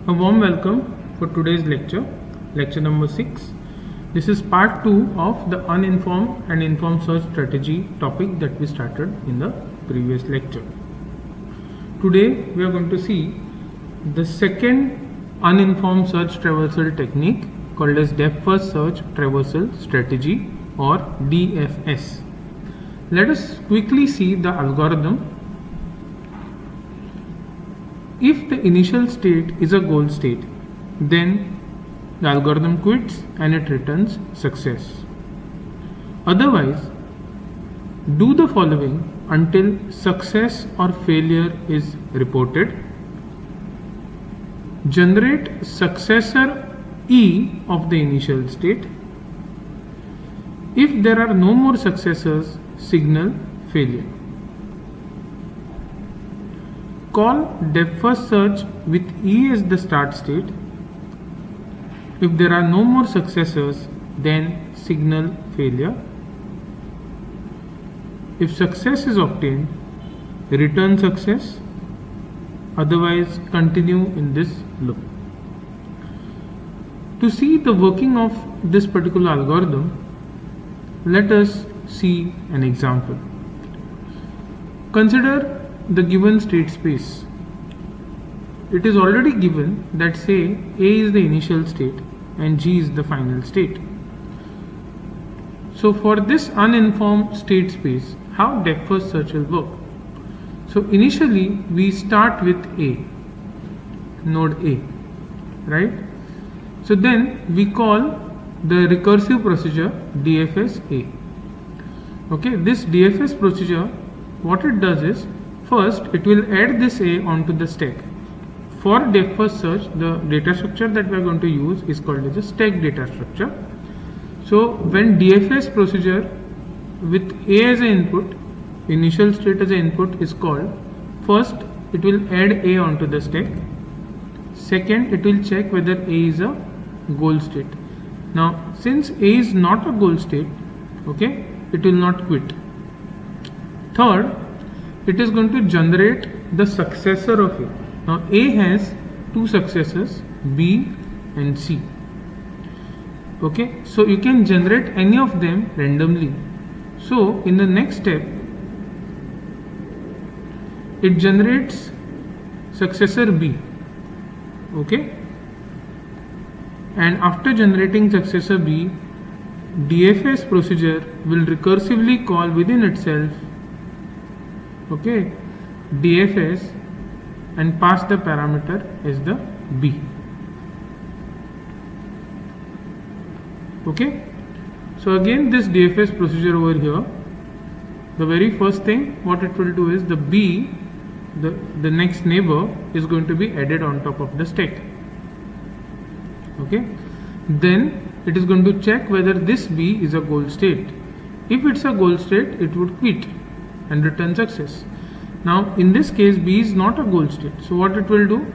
A warm welcome for today's lecture number 6. This is part 2 of the uninformed and informed search strategy topic that we started in the previous lecture. Today we are going to see the second uninformed search traversal technique called as depth first search traversal strategy or DFS. Let us quickly see the algorithm. If the initial state is a goal state, then the algorithm quits and it returns success. Otherwise, do the following until success or failure is reported. Generate successor E of the initial state. If there are no more successors, signal failure. Call depth first search with E as the start state. If there are no more successors, then signal failure. If success is obtained, return success. Otherwise, continue in this loop. To see the working of this particular algorithm, let us see an example. Consider the given state space. It is already given that say A is the initial state and G is the final state. So for this uninformed state space, how depth first search will work? So initially we start with A, node A, right? So then we call the recursive procedure DFS A. Okay, this DFS procedure, what it does is, first, it will add this A onto the stack. For depth first search, the data structure that we are going to use is called as a stack data structure. So when DFS procedure with A as an input, initial state as an input is called, first it will add A onto the stack. Second, it will check whether A is a goal state. Now, since A is not a goal state, okay, it will not quit. Third, it is going to generate the successor of A. Now A has two successors, B and C. Okay, so you can generate any of them randomly. So in the next step, it generates successor B. Okay, and after generating successor B, DFS procedure will recursively call within itself, okay, DFS and pass the parameter as the B. Okay, so again this DFS procedure over here, the very first thing what it will do is the B, the next neighbor is going to be added on top of the stack. Okay, then it is going to check whether this B is a goal state. If it's a goal state, it would quit and return success. Now in this case B is not a goal state, so what it will do,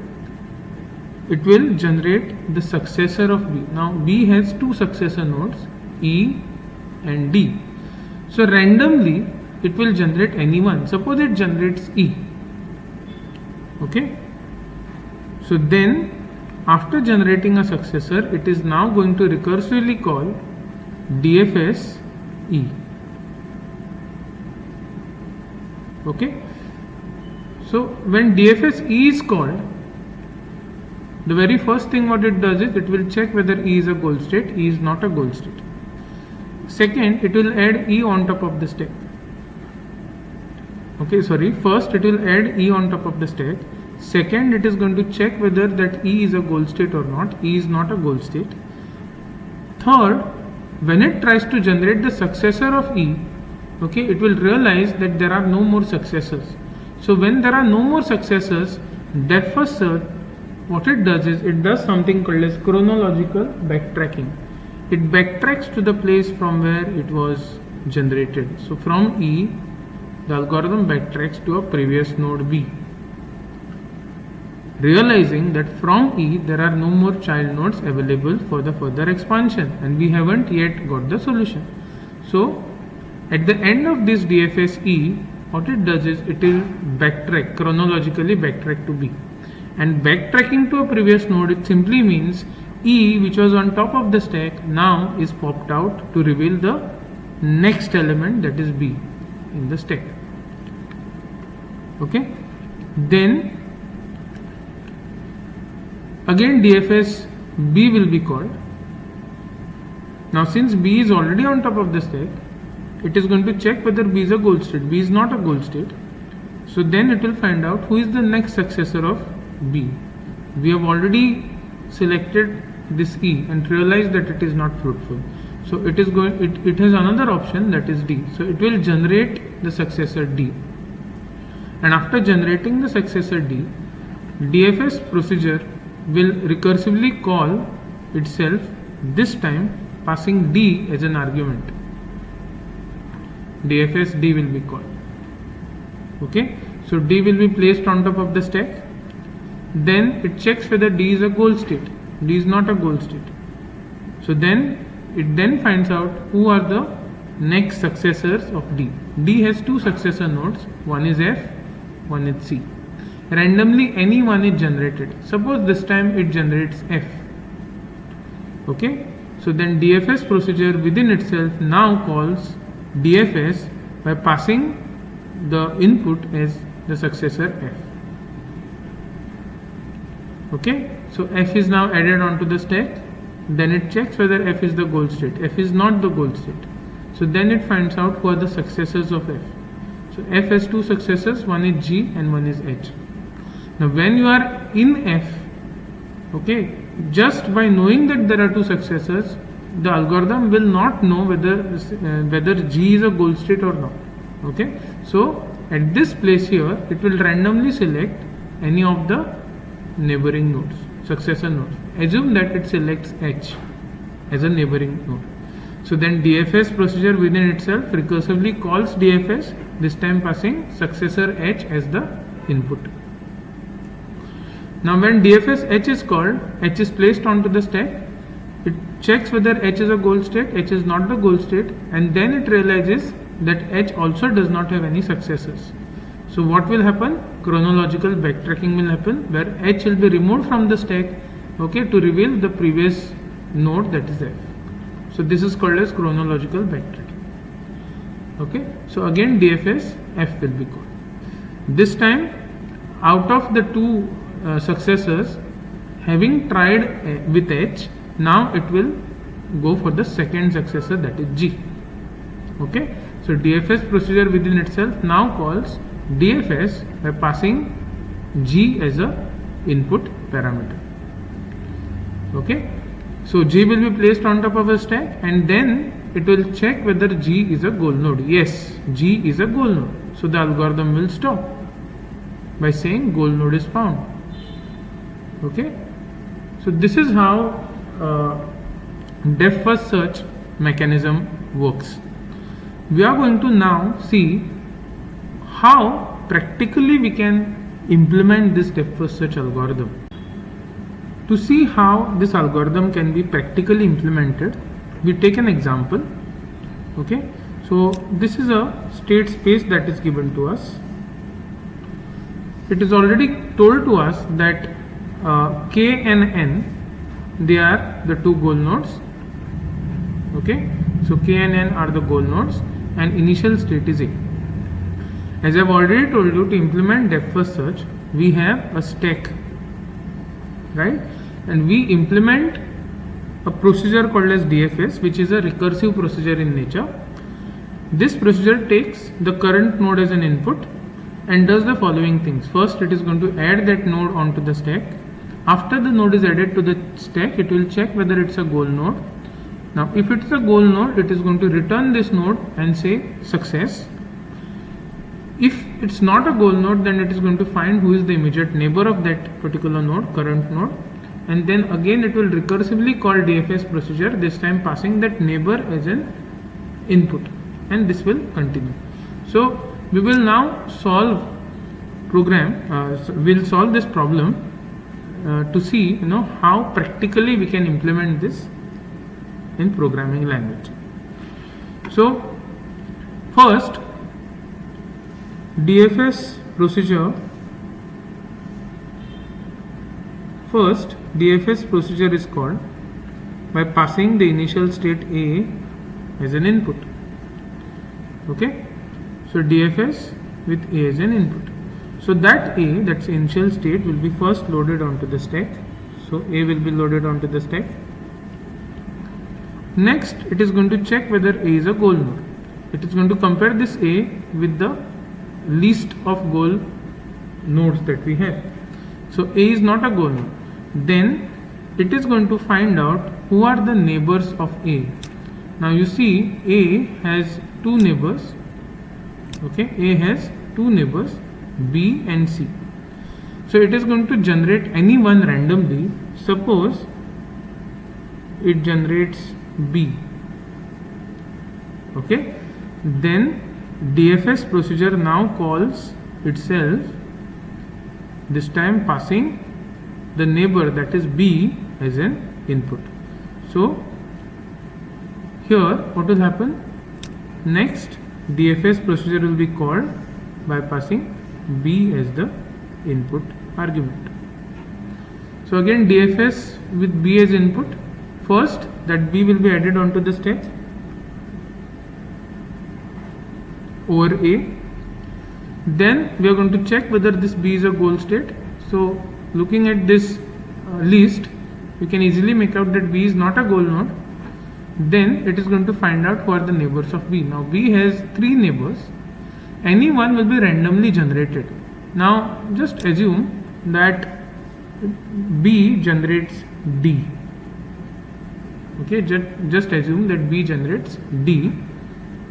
it will generate the successor of B. Now B has two successor nodes, E and D, so randomly it will generate any one. Suppose it generates E. Okay, so then after generating a successor, it is now going to recursively call DFS E. Okay, so when DFS E is called, the very first thing what it does is it will check whether E is a goal state. E is not a goal state. Second, it will add E on top of the stack. Okay, sorry, first it will add E on top of the stack. Second, it is going to check whether that E is a goal state or not. E is not a goal state. Third, when it tries to generate the successor of E, okay, it will realize that there are no more successors. So when there are no more successors, depth first search, what it does is it does something called as chronological backtracking. It backtracks to the place from where it was generated. So from E, the algorithm backtracks to a previous node B, realizing that from E there are no more child nodes available for the further expansion and we haven't yet got the solution. So at the end of this DFS E, what it does is it will backtrack, chronologically backtrack to B. And backtracking to a previous node, it simply means E, which was on top of the stack, now is popped out to reveal the next element, that is B in the stack. Okay, then again DFS B will be called. Now since B is already on top of the stack, it is going to check whether B is a goal state. B is not a goal state. So then it will find out who is the next successor of B. We have already selected this E and realized that it is not fruitful. So it is going, it has another option, that is D. So it will generate the successor D. And after generating the successor D, DFS procedure will recursively call itself, this time passing D as an argument. DFS D will be called. Okay, so D will be placed on top of the stack. Then it checks whether D is a goal state. D is not a goal state. So then it then finds out who are the next successors of D. D has two successor nodes, one is F, one is C. Randomly any one is generated. Suppose this time it generates F. Okay, so then DFS procedure within itself now calls DFS by passing the input as the successor F. Okay, so F is now added onto the stack. Then it checks whether F is the goal state. F is not the goal state. So then it finds out who are the successors of F. So F has two successors, one is G and one is H. Now when you are in F, okay, just by knowing that there are two successors, the algorithm will not know whether G is a goal state or not. Okay, so at this place here, it will randomly select any of the neighboring nodes, successor nodes. Assume that it selects H as a neighboring node. So then DFS procedure within itself recursively calls DFS, this time passing successor H as the input. Now when DFS H is called, H is placed onto the stack. It checks whether H is a goal state, H is not the goal state, and then it realizes that H also does not have any successors. So what will happen? Chronological backtracking will happen, where H will be removed from the stack, okay, to reveal the previous node, that is F. So this is called as chronological backtracking. Okay, so again DFS F will be called. This time, out of the two successors, having tried with H, now it will go for the second successor, that is G. Okay, so DFS procedure within itself now calls DFS by passing G as a input parameter. Okay, so G will be placed on top of a stack, and then it will check whether G is a goal node. Yes, G is a goal node. So the algorithm will stop by saying goal node is found. Okay, so this is how depth first search mechanism works. We are going to now see how practically we can implement this depth first search algorithm. To see how this algorithm can be practically implemented, we take an example. Okay, so this is a state space that is given to us. It is already told to us that K and N, they are the two goal nodes. Okay, so K and N are the goal nodes and initial state is A. As I have already told you, to implement depth first search, we have a stack, right? And we implement a procedure called as DFS, which is a recursive procedure in nature. This procedure takes the current node as an input and does the following things. First, it is going to add that node onto the stack. After the node is added to the stack, it will check whether it's a goal node. Now, if it's a goal node, it is going to return this node and say success. If it's not a goal node, then it is going to find who is the immediate neighbor of that particular node, current node, and then again it will recursively call DFS procedure, this time passing that neighbor as an input, and this will continue. So we will now solve we'll solve this problem to see how practically we can implement this in programming language. So first, DFS procedure First, DFS procedure is called by passing the initial state A as an input. Okay, so DFS with A as an input. So that A, that's initial state, will be first loaded onto the stack. So A will be loaded onto the stack. Next, it is going to check whether A is a goal node. It is going to compare this A with the list of goal nodes that we have. So A is not a goal node. Then it is going to find out who are the neighbors of A. Now you see A has two neighbors. Okay, A has two neighbors, B and C. So it is going to generate any one randomly. Suppose it generates B. Okay, then DFS procedure now calls itself, this time passing the neighbor, that is B, as an input. So here what will happen? Next, DFS procedure will be called by passing B as the input argument. So again, DFS with B as input. First, that B will be added onto the stack over A. Then we are going to check whether this B is a goal state. So looking at this list, you can easily make out that B is not a goal node. Then it is going to find out who are the neighbors of B. Now B has three neighbors. Any one will be randomly generated. Now just assume that B generates D. Okay, just assume that B generates D.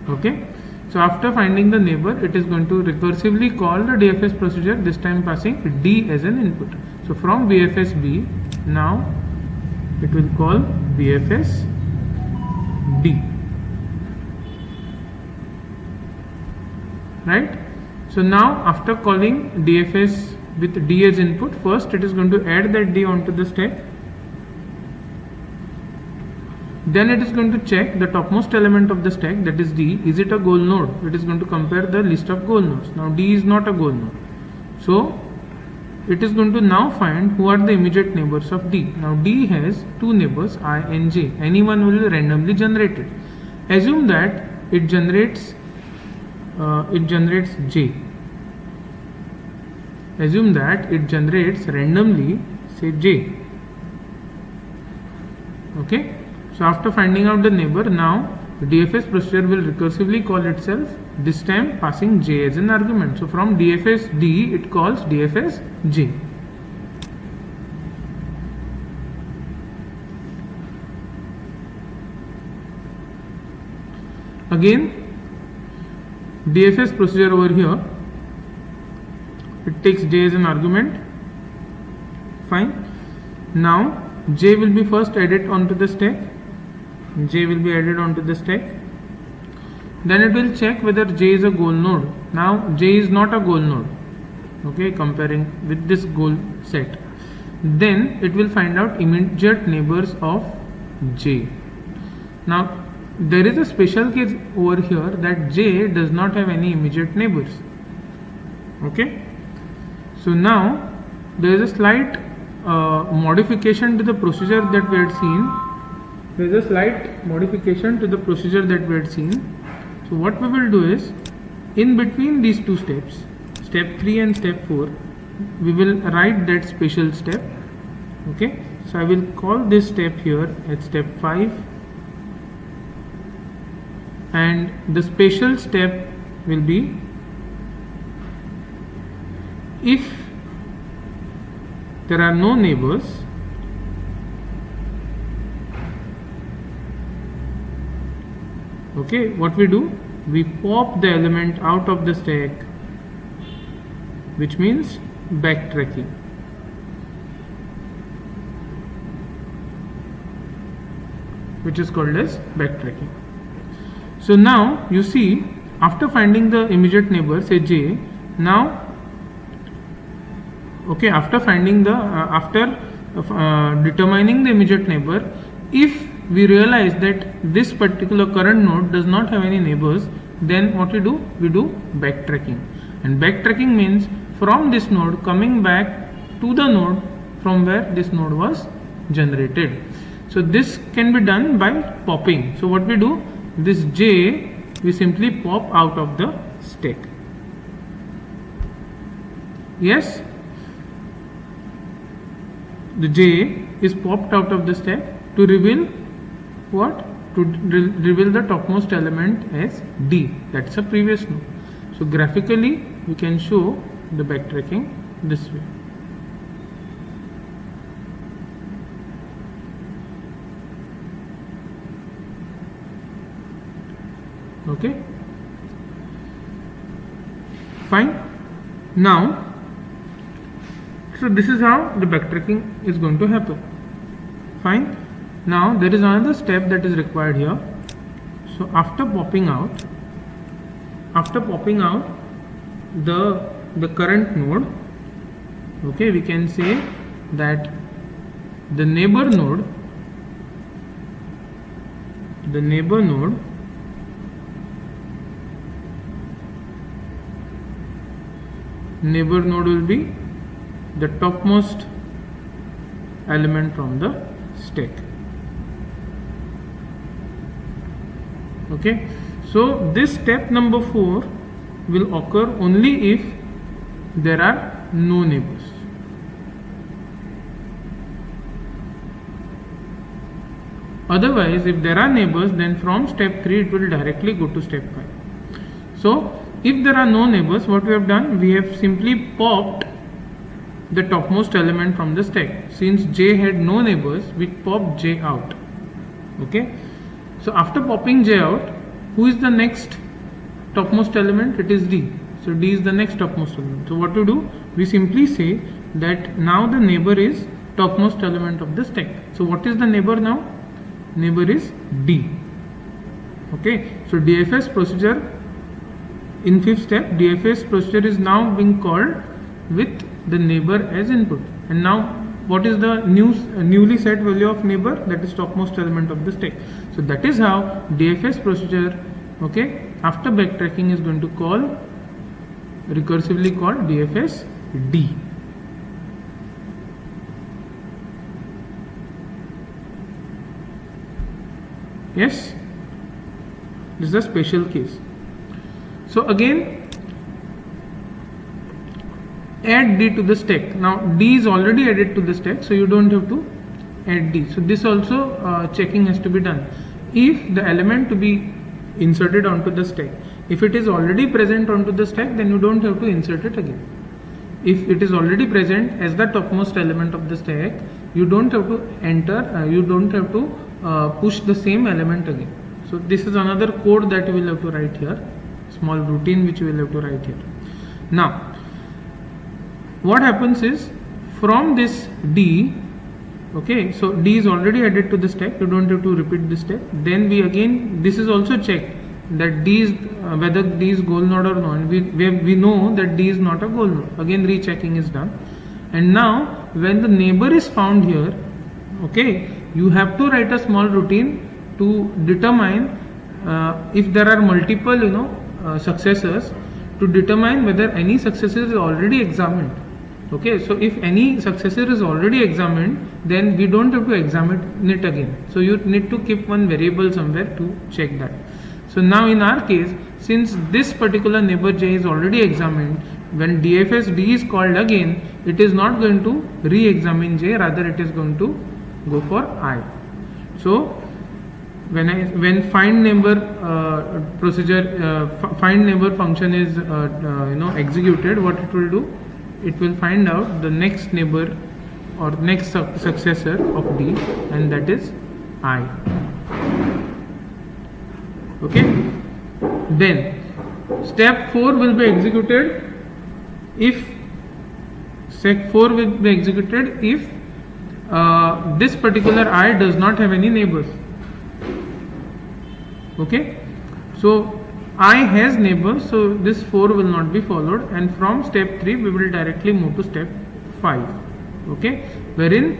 Okay, so after finding the neighbor, it is going to recursively call the DFS procedure, this time passing D as an input. So from BFS B, now it will call BFS D. Right? So now after calling DFS with D as input, first it is going to add that D onto the stack. Then it is going to check the topmost element of the stack, that is D. Is it a goal node? It is going to compare the list of goal nodes. Now D is not a goal node. So it is going to now find who are the immediate neighbors of D. Now D has two neighbors, I and J. Any one will be randomly generated. Assume that it generates J. Assume that it generates randomly, say J. Okay. So after finding out the neighbor, now the DFS procedure will recursively call itself, this time passing J as an argument. So from DFS D, it calls DFS J. Again, DFS procedure over here, it takes J as an argument. Fine. Now J will be first added onto the stack. J will be added onto the stack. Then it will check whether J is a goal node. Now J is not a goal node. Okay, comparing with this goal set. Then it will find out immediate neighbors of J. Now there is a special case over here that J does not have any immediate neighbors. Okay. So now there is a slight modification to the procedure that we had seen. There is a slight modification to the procedure that we had seen. So what we will do is, in between these two steps, step 3 and step 4, we will write that special step. Okay, so I will call this step here at step 5, and the special step will be if there are no neighbors, okay, what we do, we pop the element out of the stack, which means backtracking. Which is called as backtracking. So now you see, after finding the immediate neighbor, say J, now okay, after finding the determining the immediate neighbor, if we realize that this particular current node does not have any neighbors, then what we do backtracking. And backtracking means from this node coming back to the node from where this node was generated. So this can be done by popping. So what we do, this j we simply pop out of the stack. Yes, the j is popped out of the stack to reveal what? To reveal the topmost element as d. That's a previous node. So graphically we can show the backtracking this way. Okay, fine. Now, so this is how the backtracking is going to happen. Fine. Now there is another step that is required here. So after popping out the current node, okay, we can say that the neighbor node will be the topmost element from the stack. Okay, so this step number 4 will occur only if there are no neighbors. Otherwise, if there are neighbors, then from step 3 it will directly go to step 5. So if there are no neighbors, what we have done, we have simply popped the topmost element from the stack. Since j had no neighbors, we popped j out. Okay, so after popping j out, who is the next topmost element? It is d. So d is the next topmost element. So what to do, we simply say that now the neighbor is topmost element of the stack. So what is the neighbor now? Neighbor is d. Okay, so DFS procedure, in 5th step, DFS procedure is now being called with the neighbor as input. And now what is the newly set value of neighbor? That is topmost element of the stack. So that is how DFS procedure, okay, after backtracking is going to call, recursively called DFS D. Yes, this is a special case. So again, add d to the stack. Now d is already added to the stack, so you don't have to add d. So this also checking has to be done. If the element to be inserted onto the stack, if it is already present onto the stack, then you don't have to insert it again. If it is already present as the topmost element of the stack, you don't have to enter, you don't have to push the same element again. So this is another code that you will have to write here, small routine which you will have to write here. Now what happens is, from this d, okay, so d is already added to the stack, you don't have to repeat this step. Then we again, this is also checked that d is whether d is goal node or not. We know that d is not a goal node. Again rechecking is done. And now when the neighbor is found here, okay, you have to write a small routine to determine if there are multiple successors, to determine whether any successor is already examined. Okay, so if any successor is already examined, then we don't have to examine it again. So you need to keep one variable somewhere to check that. So now in our case, since this particular neighbor j is already examined, when DFS D is called again, it is not going to re-examine j, rather it is going to go for I. So when find neighbor procedure, find neighbor function is executed, what it will do? It will find out the next neighbor or next successor of d, and that is I. Okay. Then step 4 will be executed if this particular I does not have any neighbors. Okay, so I has neighbors, so this 4 will not be followed, and from step 3 we will directly move to step 5. Okay, wherein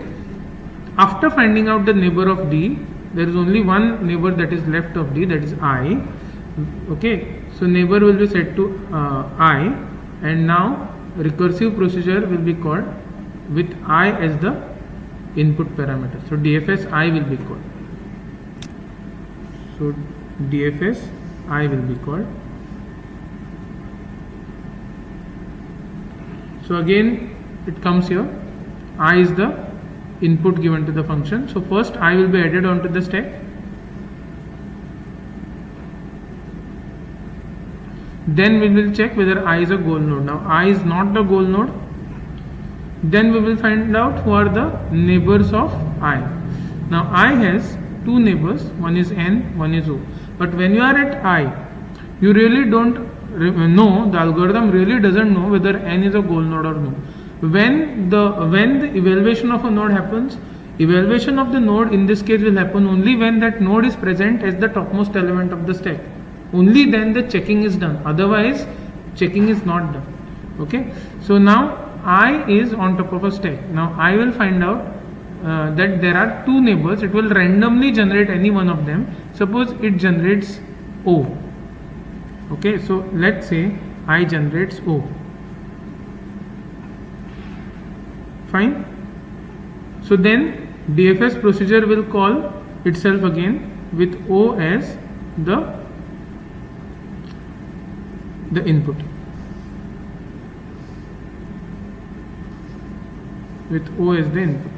after finding out the neighbor of d, there is only one neighbor that is left of d, that is I. Okay, so neighbor will be set to I, and now recursive procedure will be called with I as the input parameter. So DFS I will be called. So DFS I will be called. So again it comes here, I is the input given to the function. So first I will be added onto the stack. Then we will check whether I is a goal node. Now I is not the goal node. Then we will find out who are the neighbors of I. Now I has two neighbors, one is N, one is O. But when you are at I, you really don't know, the algorithm really doesn't know whether N is a goal node or no. When the evaluation of a node happens, evaluation of the node in this case will happen only when that node is present as the topmost element of the stack. Only then the checking is done. Otherwise, checking is not done. Okay. So now I is on top of a stack. Now I will find out that there are two neighbors. It will randomly generate any one of them. Suppose it generates O. Okay. So let's say I generates O. Fine. So then DFS procedure will call itself again with O as the input, with O as the input.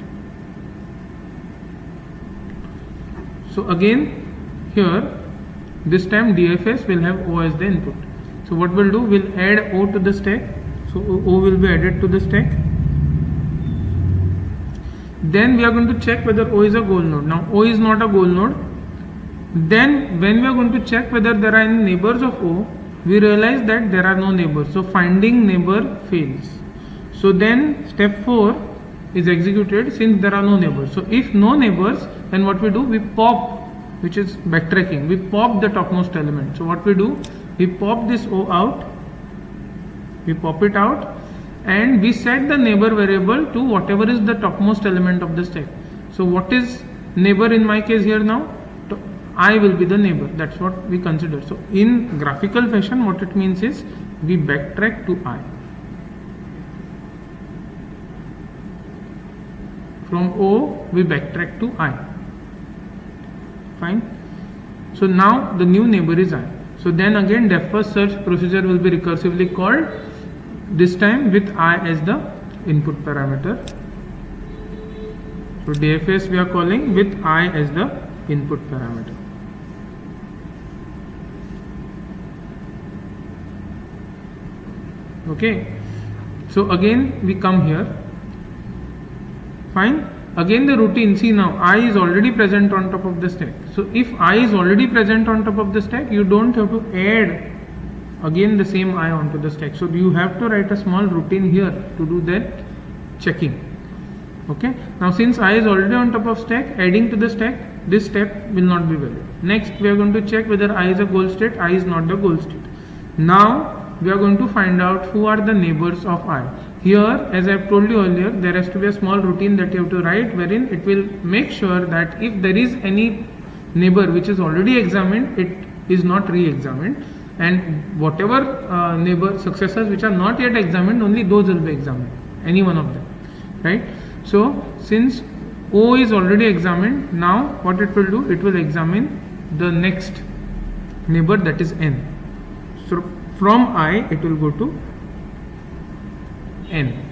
So again here this time DFS will have O as the input. So what we'll do, we'll add O to the stack. So O will be added to the stack. Then we are going to check whether O is a goal node. Now O is not a goal node. Then when we are going to check whether there are any neighbors of O, we realize that there are no neighbors. So finding neighbor fails. So then step 4 is executed since there are no neighbors. So if no neighbors, then what we do, we pop, which is backtracking, we pop the topmost element. So what we do, we pop this O out, we pop it out, and we set the neighbor variable to whatever is the topmost element of the stack. So what is neighbor in my case here now? I will be the neighbor. That's what we consider. So in graphical fashion, what it means is we backtrack to I. From O, we backtrack to I. Fine. So now the new neighbor is I. So then again depth first search procedure will be recursively called, this time with I as the input parameter. So DFS we are calling with I as the input parameter. Okay. So again we come here. Fine. Again the routine, see now I is already present on top of the stack. So if I is already present on top of the stack, you don't have to add again the same I onto the stack. So you have to write a small routine here to do that checking. Okay. Now since I is already on top of stack, adding to the stack, this step will not be valid. Next we are going to check whether I is a goal state, I is not the goal state. Now we are going to find out who are the neighbors of I. Here, as I have told you earlier, there has to be a small routine that you have to write, wherein it will make sure that if there is any neighbor which is already examined, it is not re-examined, and whatever neighbor successors which are not yet examined, only those will be examined, any one of them, right? So since O is already examined, now what it will do, it will examine the next neighbor, that is N. So from I it will go to N.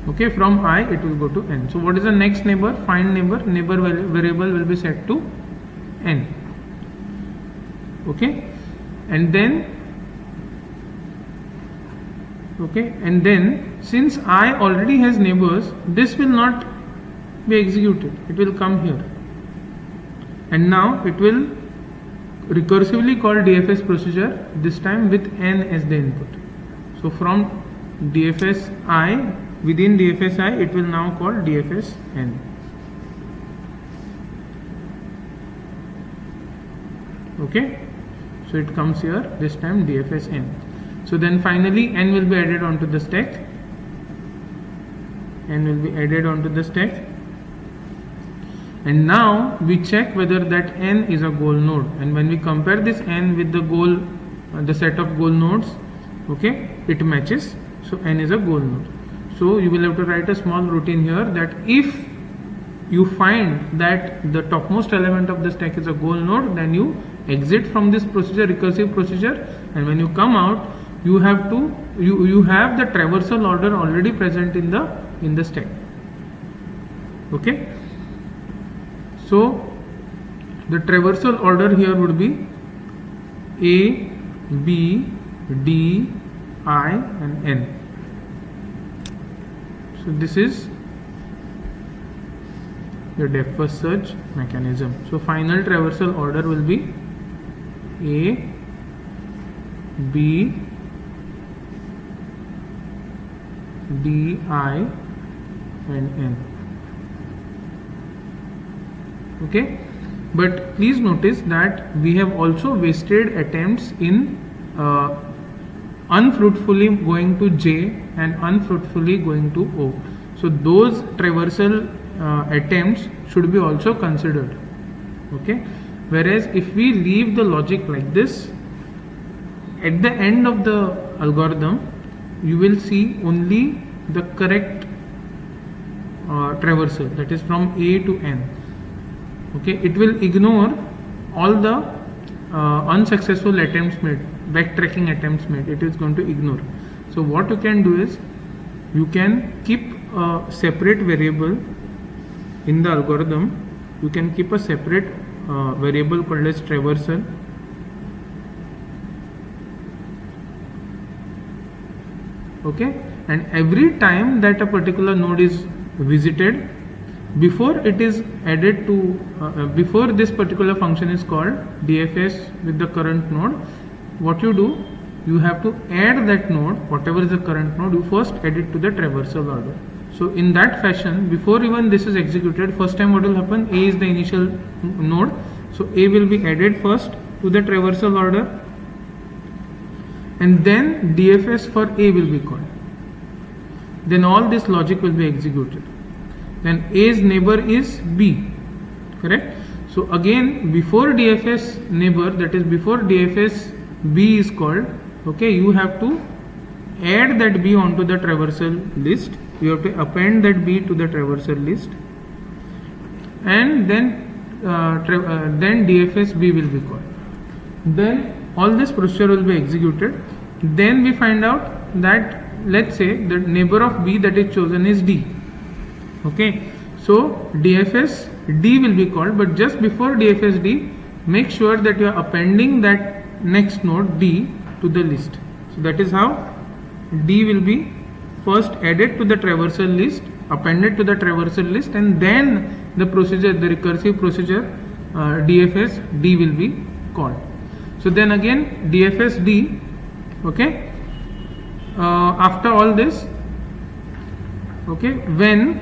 Okay, from I it will go to N. So what is the next neighbor? Find neighbor. Neighbor variable will be set to N. Okay, and then since I already has neighbors, this will not be executed. It will come here, and now it will recursively call DFS procedure, this time with N as the input. So from DFS I, within DFS I, it will now call DFS N. Okay, so it comes here, this time DFS N. So then finally N will be added onto the stack. N will be added onto the stack. And now we check whether that N is a goal node, and when we compare this N with the goal, the set of goal nodes, okay, it matches. So n is a goal node. So you will have to write a small routine here that if you find that the topmost element of the stack is a goal node, then you exit from this procedure, recursive procedure, and when you come out, you have the traversal order already present in the stack. Okay. So the traversal order here would be A, B, D, I, and N. So this is your depth first search mechanism. So final traversal order will be A, B, D, I, and N. Okay, but please notice that we have also wasted attempts in unfruitfully going to J and unfruitfully going to O. So those traversal attempts should be also considered. Okay, whereas if we leave the logic like this, at the end of the algorithm you will see only the correct traversal, that is from A to N. Okay, it will ignore all the unsuccessful attempts made, backtracking attempts made. It is going to ignore. So what you can do is you can keep a separate variable in the algorithm. You can keep a separate variable called as traversal. Okay, and every time that a particular node is visited, before it is added to before this particular function is called DFS with the current node, what you do, you have to add that node, whatever is the current node, you first add it to the traversal order. So in that fashion, before even this is executed, first time what will happen, A is the initial node, so A will be added first to the traversal order, and then DFS for A will be called. Then all this logic will be executed. Then A's neighbor is B, correct? So again, before DFS neighbor, that is before DFS B is called, okay, you have to add that B onto the traversal list. You have to append that B to the traversal list, and then DFS B will be called. Then all this procedure will be executed. Then we find out that, let's say, the neighbor of B that is chosen is D. Okay, so DFS D will be called, but just before DFS D, make sure that you are appending that next node D to the list. So that is how D will be first added to the traversal list, appended to the traversal list, and then the procedure, the recursive procedure DFS D will be called. So then again DFS D, okay, after all this, okay, when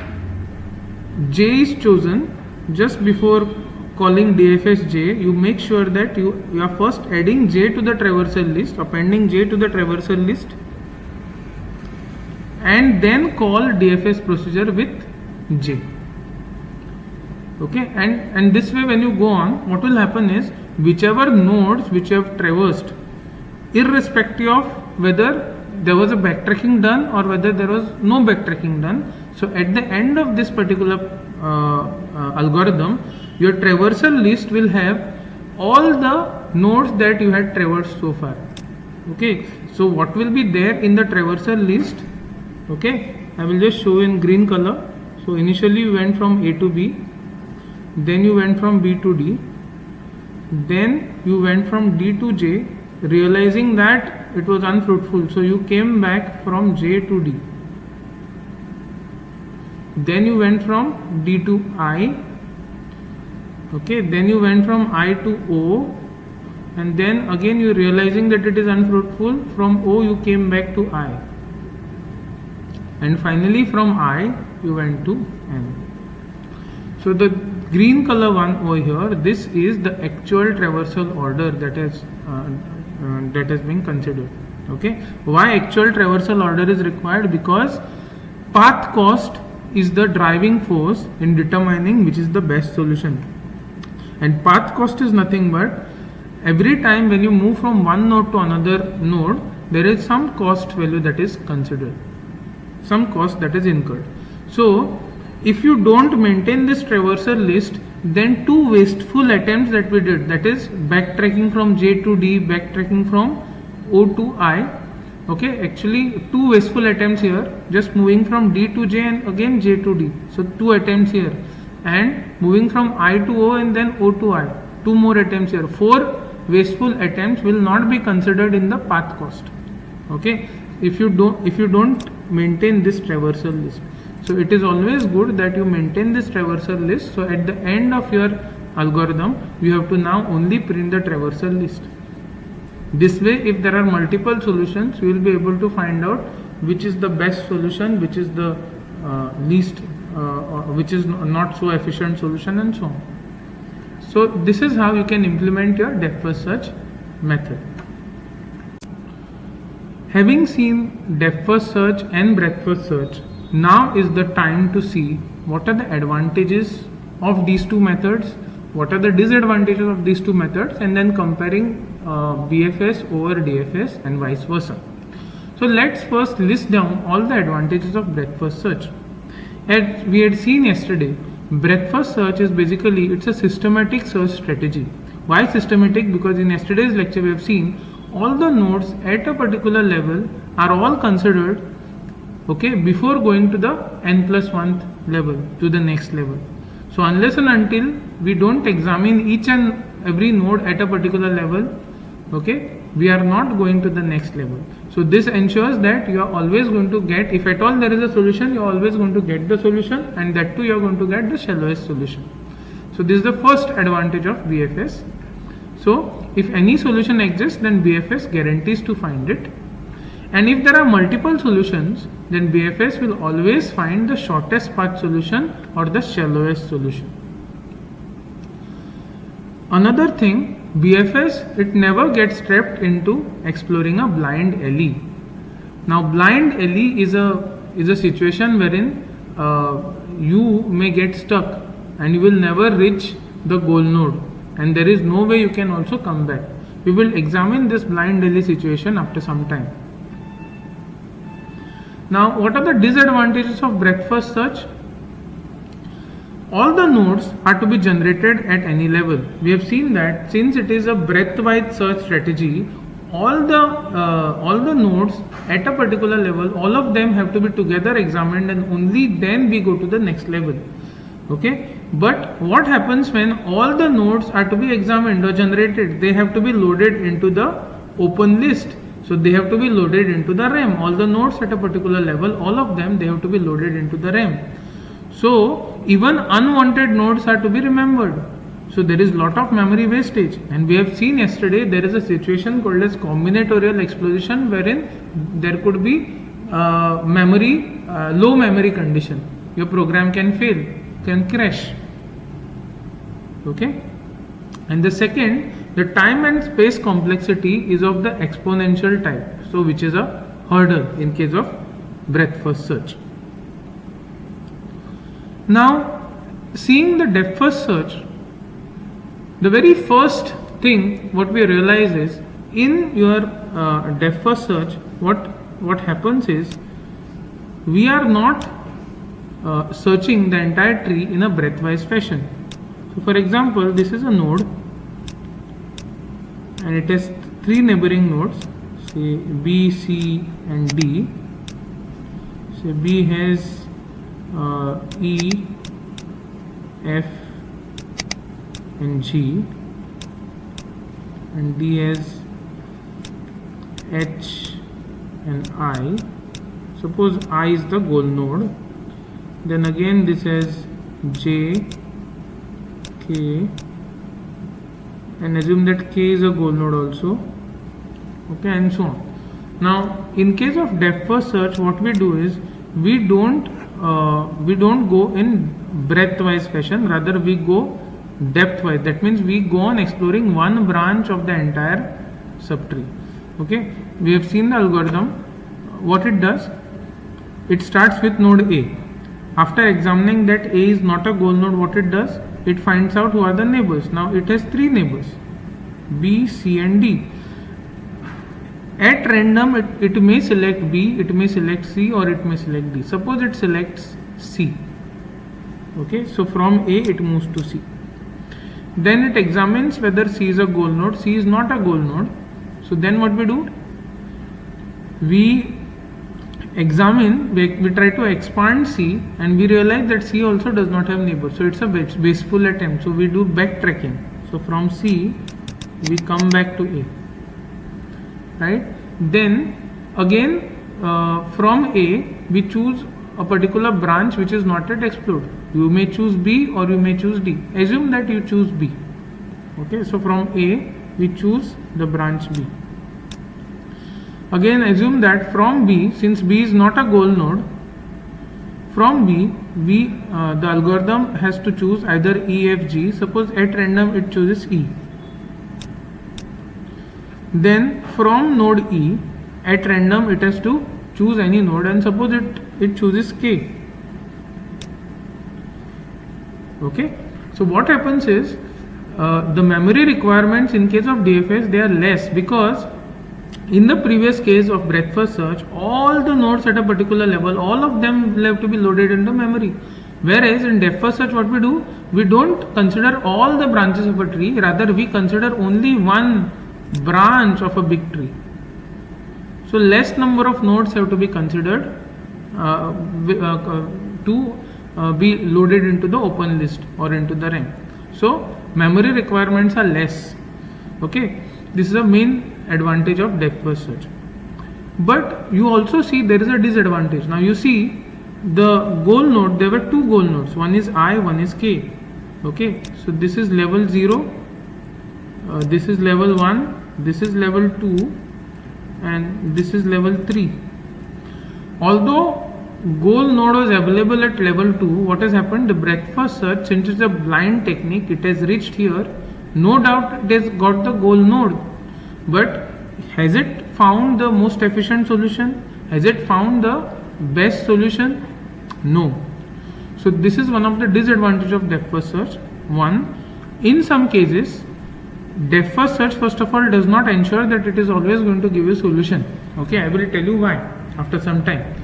J is chosen, just before calling DFS J, you make sure that you are first adding J to the traversal list, appending J to the traversal list, and then call DFS procedure with J. Okay, and this way when you go on, what will happen is, whichever nodes which you have traversed, irrespective of whether there was a backtracking done or whether there was no backtracking done, so at the end of this particular algorithm, your traversal list will have all the nodes that you had traversed so far. Okay, so what will be there in the traversal list? Okay, I will just show in green color. So initially you went from A to B, then you went from B to D, then you went from D to J, realizing that it was unfruitful, so you came back from J to D. Then you went from D to I, okay, then you went from I to O, and then again you realizing that it is unfruitful, from O you came back to I, and finally from I you went to N. So the green color one over here, this is the actual traversal order that has been considered. Okay, why actual traversal order is required? Because path cost is the driving force in determining which is the best solution, and path cost is nothing but every time when you move from one node to another node, there is some cost value that is considered, some cost that is incurred. So if you don't maintain this traversal list, then two wasteful attempts that we did, that is backtracking from J to D, backtracking from O to I, okay, actually two wasteful attempts here, just moving from D to J and again J to D, so two attempts here, and moving from I to O and then O to I, two more attempts here. Four wasteful attempts will not be considered in the path cost, okay, if you don't maintain this traversal list. So it is always good that you maintain this traversal list. So at the end of your algorithm, you have to now only print the traversal list. This way, if there are multiple solutions, you will be able to find out which is the best solution, which is the least, which is not so efficient solution, and so on. So this is how you can implement your depth first search method. Having seen depth first search and breadth first search, now is the time to see what are the advantages of these two methods, what are the disadvantages of these two methods, and then comparing BFS over DFS and vice versa. So let's first list down all the advantages of breadth first search. As we had seen yesterday, breadth first search is basically, it's a systematic search strategy. Why systematic? Because in yesterday's lecture we have seen all the nodes at a particular level are all considered, okay, before going to the n+1th level, to the next level. So unless and until we don't examine each and every node at a particular level, okay, we are not going to the next level. So this ensures that you are always going to get, if at all there is a solution, you are always going to get the solution, and that too you are going to get the shallowest solution. So this is the first advantage of BFS. So if any solution exists, then BFS guarantees to find it. And if there are multiple solutions, then BFS will always find the shortest path solution or the shallowest solution. Another thing, BFS, it never gets trapped into exploring a blind LE. Now blind LE is a situation wherein you may get stuck and you will never reach the goal node, and there is no way you can also come back. We will examine this blind LE situation after some time. Now what are the disadvantages of breadth first search? All the nodes are to be generated at any level. We have seen that since it is a breadth-wise search strategy, all the nodes at a particular level, all of them have to be together examined, and only then we go to the next level. Okay, but what happens when all the nodes are to be examined or generated? They have to be loaded into the open list. So they have to be loaded into the RAM. All the nodes at a particular level, all of them, they have to be loaded into the RAM. So even unwanted nodes are to be remembered. So there is lot of memory wastage, and we have seen yesterday there is a situation called as combinatorial explosion, wherein there could be low memory condition. Your program can fail, can crash. Okay, and the second, the time and space complexity is of the exponential type, so which is a hurdle in case of breadth first search. Now, seeing the depth first search, the very first thing what we realize is, in your depth first search, what happens is, we are not searching the entire tree in a breadth-wise fashion. So for example, this is a node and it has three neighboring nodes, say B, C and D. So B has E, F and G, and D has H and I. Suppose I is the goal node. Then again this has J, K, and assume that K is a goal node also. Okay, and so on. Now in case of depth first search, what we do is, we don't go in breadth wise fashion, rather we go depth wise. That means we go on exploring one branch of the entire subtree. Okay, we have seen the algorithm. What it does, it starts with node A. After examining that A is not a goal node, what it does, it finds out who are the neighbors. Now it has three neighbors, B, C and D. at random it may select B, it may select C, or it may select D. Suppose it selects C. Okay, so from A it moves to C. Then it examines whether C is a goal node. C is not a goal node. So then what we do? We examine, we try to expand C, and we realize that C also does not have neighbors. So it's a wasteful attempt. So we do backtracking. So from C we come back to A. Right? Then again from A we choose a particular branch which is not yet explored. You may choose B or you may choose D. Assume that you choose B. Okay, so from A we choose the branch B. Again assume that from B, since B is not a goal node, from B the algorithm has to choose either E, F, G. Suppose at random it chooses E. Then from node E, at random it has to choose any node, and suppose it chooses K. Okay, so what happens is the memory requirements in case of DFS, they are less, because in the previous case of breadth first search, all the nodes at a particular level, all of them will have to be loaded into memory. Whereas in depth first search, what we do, we don't consider all the branches of a tree, rather we consider only one branch of a big tree. So less number of nodes have to be considered to be loaded into the open list or into the rank. So memory requirements are less. Okay, this is the main advantage of depth first search. But you also see there is a disadvantage. Now you see the goal node, there were two goal nodes, one is I, one is K. Okay, so this is level 0, this is level 1, this is level 2, and this is level 3. Although goal node was available at level 2, what has happened? The breadth first search, since it's a blind technique, it has reached here. No doubt it has got the goal node, but has it found the most efficient solution? Has it found the best solution? No. So this is one of the disadvantages of depth first search. One, in some cases, depth first search first of all does not ensure that it is always going to give you solution. Okay, I will tell you why after some time.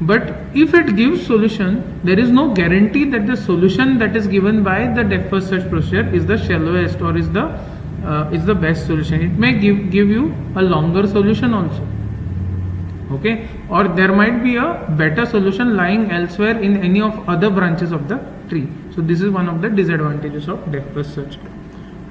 But if it gives solution, there is no guarantee that the solution that is given by the depth first search procedure is the shallowest or is the best solution. It may give you a longer solution also. Okay, or there might be a better solution lying elsewhere in any of other branches of the tree. So this is one of the disadvantages of depth first search.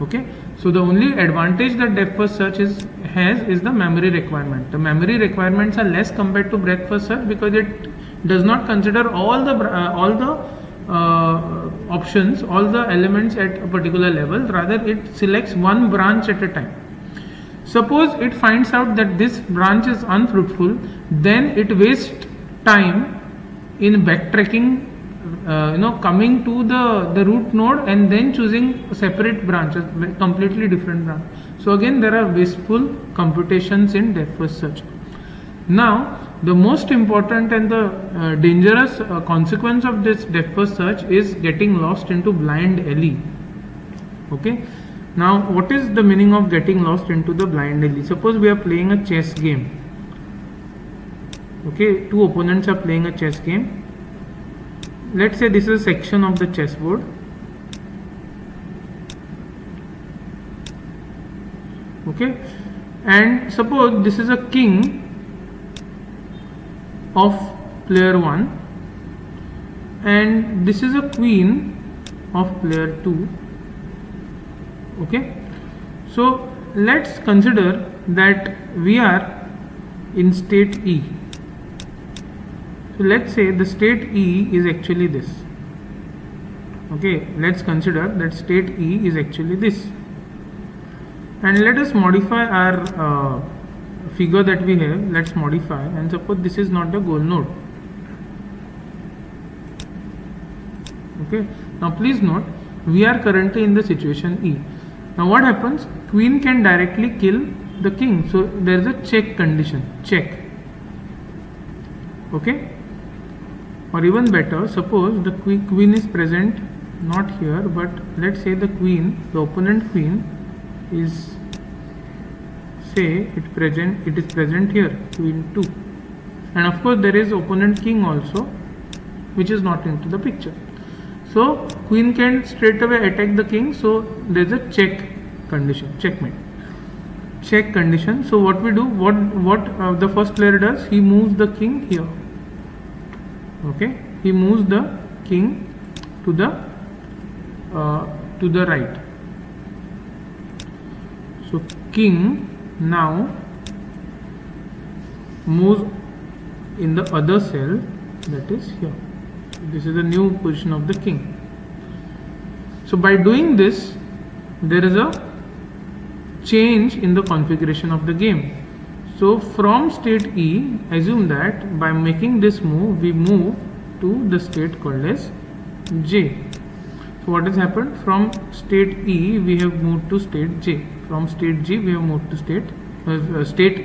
Okay, so the only advantage that depth first search has is the memory requirement. The memory requirements are less compared to breadth first search because it does not consider all the options, all the elements at a particular level. Rather, it selects one branch at a time. Suppose it finds out that this branch is unfruitful, then it wastes time in backtracking, coming to the root node and then choosing a separate branch, a completely different branch. So again, there are wasteful computations in depth first search. Now, the most important and the dangerous consequence of this depth first search is getting lost into blind alley. Okay. Now, what is the meaning of getting lost into the blind alley? Suppose we are playing a chess game. Okay, two opponents are playing a chess game. Let's say this is a section of the chessboard. Okay, and suppose this is a king of player 1 and this is a queen of player 2. Okay, so let's consider that we are in state E. So let's say the state E is actually this. Okay, let's consider that state E is actually this, and let us modify our figure that we have. Let's modify and suppose this is not the goal node. Okay, now please note we are currently in the situation E. Now what happens? Queen can directly kill the king, so there is a check condition, check. Okay, or even better, suppose the queen is present not here, but let's say the queen, the opponent queen is say it is present here, queen 2, and of course there is opponent king also, which is not into the picture. So queen can straight away attack the king, so there is a check condition, checkmate, check condition. So what we do, what the first player does, he moves the king here. Okay, he moves the king to the right. So king now moves in the other cell, that is here. So this is the new position of the king. So by doing this, there is a change in the configuration of the game. So from state E, assume that by making this move, we move to the state called as J. So what has happened? From state E, we have moved to state J. From state G, we have moved to state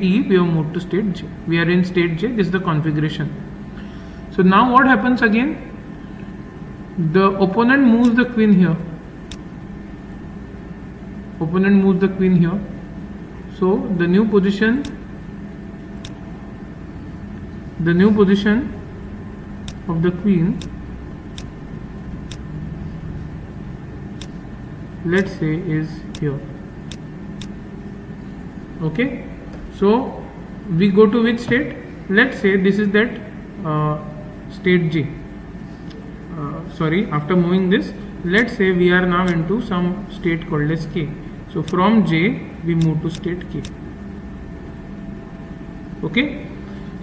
E, we have moved to state J. We are in state J. This is the configuration. So now what happens again? The opponent moves the queen here. Opponent moves the queen here. So the new position of the queen, let's say, is here. Okay, so we go to which state? Let's say this is that state J. After moving this, let's say we are now into some state called as K. So from J we move to state K. Okay,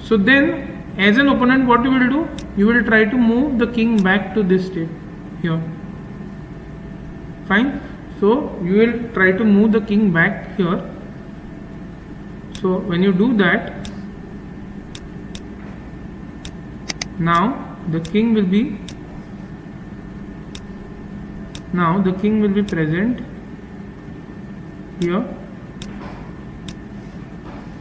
so then as an opponent, what you will do? You will try to move the king back to this state here. Fine. So you will try to move the king back here. So when you do that, now the king will be present here,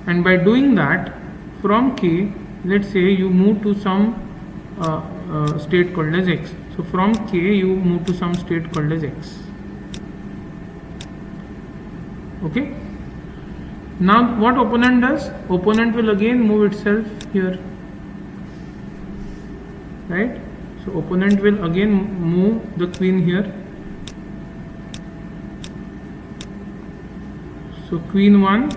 and by doing that, from K, let's say you move to some state called as X. So from K you move to some state called as X. Okay. Now what opponent does? Opponent will again move itself here, right? So opponent will again move the queen here. So queen 1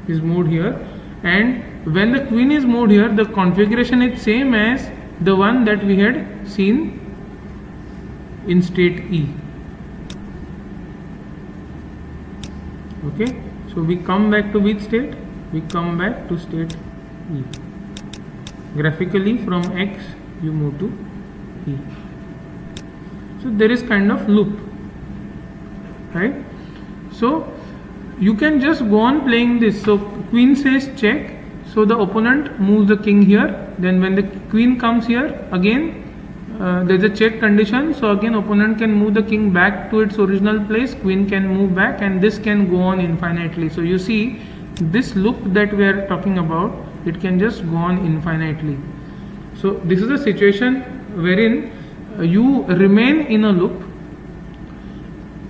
is moved here, and when the queen is moved here, the configuration is same as the one that we had seen in state E. Okay, so we come back to which state? We come back to state E. Graphically, from X you move to E. So there is kind of loop, right? So you can just go on playing this. So queen says check, so the opponent moves the king here. Then when the queen comes here, again there is a check condition, so again opponent can move the king back to its original place, queen can move back, and this can go on infinitely. So you see, this loop that we are talking about, it can just go on infinitely. So this is a situation wherein you remain in a loop.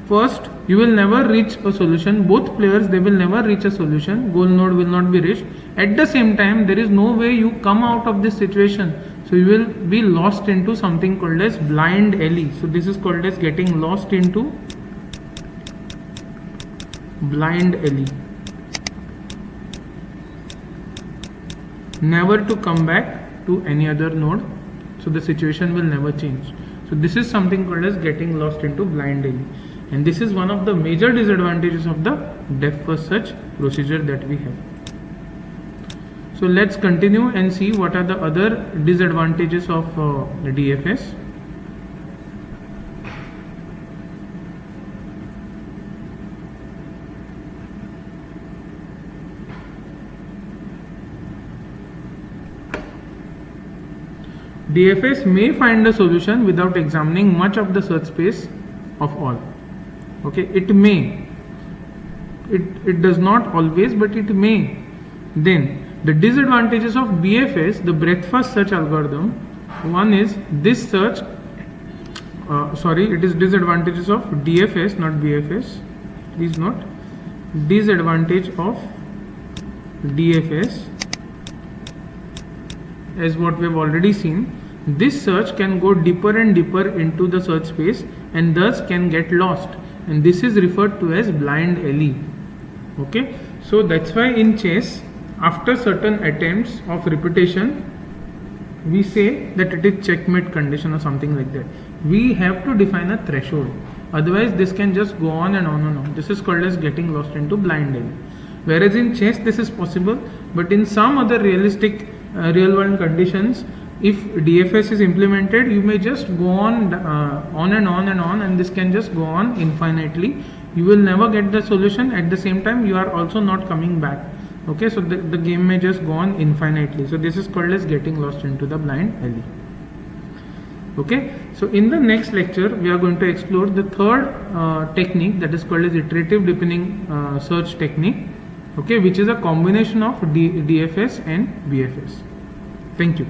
First, you will never reach a solution. Both players, they will never reach a solution. Goal node will not be reached. At the same time, there is no way you come out of this situation. So you will be lost into something called as blind alley. So this is called as getting lost into blind alley. Never to come back to any other node. So the situation will never change. So this is something called as getting lost into blind alley. And this is one of the major disadvantages of the depth first search procedure that we have. So let's continue and see what are the other disadvantages of DFS. DFS may find a solution without examining much of the search space of all. Okay, it may. It does not always, but it may. Then the disadvantages of BFS, the breadth first search algorithm, one is this search, it is disadvantages of DFS, not BFS. please note, disadvantage of DFS, as what we have already seen, this search can go deeper and deeper into the search space and thus can get lost, and this is referred to as blind alley. Okay, so that's why in chess, after certain attempts of repetition, we say that it is checkmate condition or something like that. We have to define a threshold, otherwise this can just go on and on and on. This is called as getting lost into blind alley. Whereas in chess this is possible, but in some other realistic real world conditions, if DFS is implemented, you may just go on and on and on, and this can just go on infinitely. You will never get the solution. At the same time, you are also not coming back. Okay, so the game may just go on infinitely. So this is called as getting lost into the blind alley. Okay, so in the next lecture we are going to explore the third technique, that is called as iterative deepening search technique. Okay, which is a combination of DFS and BFS. Thank you.